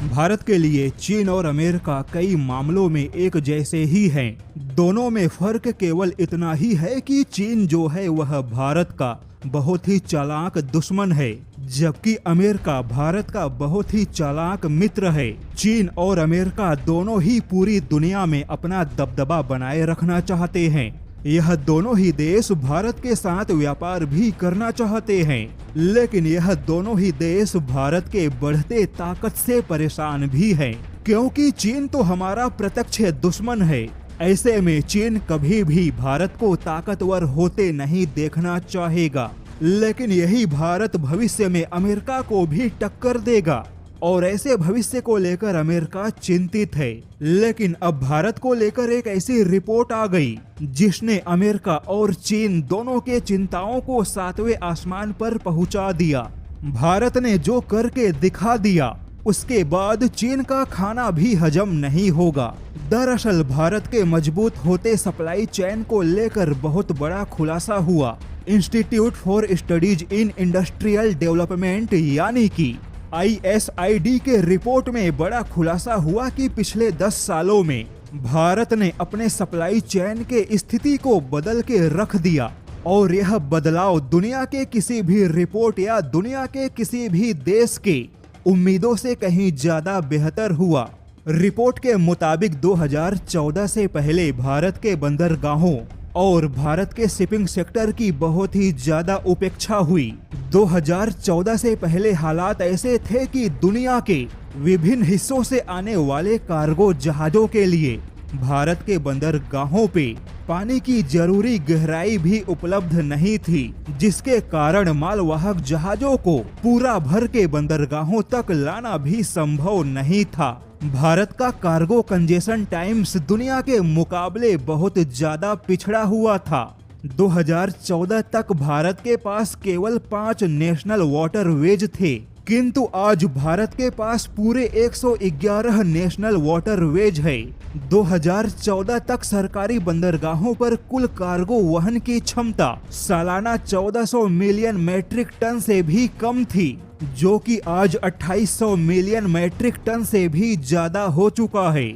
भारत के लिए चीन और अमेरिका कई मामलों में एक जैसे ही हैं। दोनों में फर्क केवल इतना ही है कि चीन जो है वह भारत का बहुत ही चालाक दुश्मन है, जबकि अमेरिका भारत का बहुत ही चालाक मित्र है। चीन और अमेरिका दोनों ही पूरी दुनिया में अपना दबदबा बनाए रखना चाहते हैं। यह दोनों ही देश भारत के साथ व्यापार भी करना चाहते हैं, लेकिन यह दोनों ही देश भारत के बढ़ते ताकत से परेशान भी हैं, क्योंकि चीन तो हमारा प्रत्यक्ष दुश्मन है। ऐसे में चीन कभी भी भारत को ताकतवर होते नहीं देखना चाहेगा, लेकिन यही भारत भविष्य में अमेरिका को भी टक्कर देगा और ऐसे भविष्य को लेकर अमेरिका चिंतित है। लेकिन अब भारत को लेकर एक ऐसी रिपोर्ट आ गई जिसने अमेरिका और चीन दोनों के चिंताओं को 7वें आसमान पर पहुंचा दिया। भारत ने जो करके दिखा दिया उसके बाद चीन का खाना भी हजम नहीं होगा। दरअसल भारत के मजबूत होते सप्लाई चेन को लेकर बहुत बड़ा खुलासा हुआ। Institute for studies in industrial development यानी कि ISID के रिपोर्ट में बड़ा खुलासा हुआ कि पिछले 10 सालों में भारत ने अपने सप्लाई चेन के स्थिति को बदल के रख दिया और यह बदलाव दुनिया के किसी भी रिपोर्ट या दुनिया के किसी भी देश के उम्मीदों से कहीं ज्यादा बेहतर हुआ। रिपोर्ट के मुताबिक 2014 से पहले भारत के बंदरगाहों और भारत के शिपिंग सेक्टर की बहुत ही ज्यादा उपेक्षा हुई। 2014 से पहले हालात ऐसे थे कि दुनिया के विभिन्न हिस्सों से आने वाले कार्गो जहाजों के लिए भारत के बंदरगाहों पे पानी की जरूरी गहराई भी उपलब्ध नहीं थी, जिसके कारण मालवाहक जहाजों को पूरा भर के बंदरगाहों तक लाना भी संभव नहीं था। भारत का कार्गो कंजेशन टाइम्स दुनिया के मुकाबले बहुत ज्यादा पिछड़ा हुआ था। 2014 तक भारत के पास केवल 5 नेशनल वाटरवेज थे, किंतु आज भारत के पास पूरे 111 नेशनल वाटरवेज है। 2014 तक सरकारी बंदरगाहों पर कुल कार्गो वहन की क्षमता सालाना 1400 मिलियन मैट्रिक टन से भी कम थी, जो कि आज 2800 मिलियन मैट्रिक टन से भी ज्यादा हो चुका है।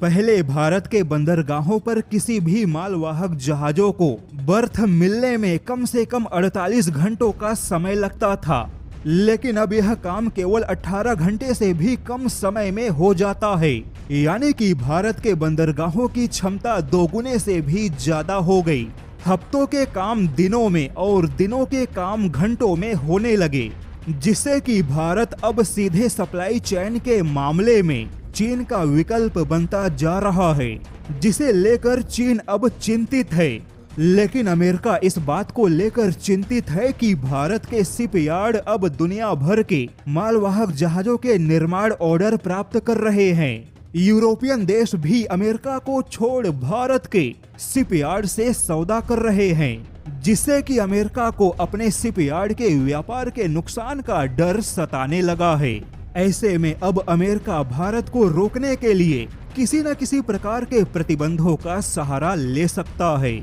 पहले भारत के बंदरगाहों पर किसी भी मालवाहक जहाजों को बर्थ मिलने में कम से कम 48 घंटों का समय लगता था, लेकिन अब यह काम केवल 18 घंटे से भी कम समय में हो जाता है। यानी कि भारत के बंदरगाहों की क्षमता दोगुने से भी ज्यादा हो गई। हफ्तों के काम दिनों में और दिनों के काम घंटों में होने लगे, जिससे कि भारत अब सीधे सप्लाई चेन के मामले में चीन का विकल्प बनता जा रहा है, जिसे लेकर चीन अब चिंतित है। लेकिन अमेरिका इस बात को लेकर चिंतित है कि भारत के शिपयार्ड अब दुनिया भर के मालवाहक जहाजों के निर्माण ऑर्डर प्राप्त कर रहे हैं। यूरोपियन देश भी अमेरिका को छोड़ भारत के शिपयार्ड से सौदा कर रहे हैं, जिससे कि अमेरिका को अपने शिपयार्ड के व्यापार के नुकसान का डर सताने लगा है। ऐसे में अब अमेरिका भारत को रोकने के लिए किसी न किसी प्रकार के प्रतिबंधों का सहारा ले सकता है।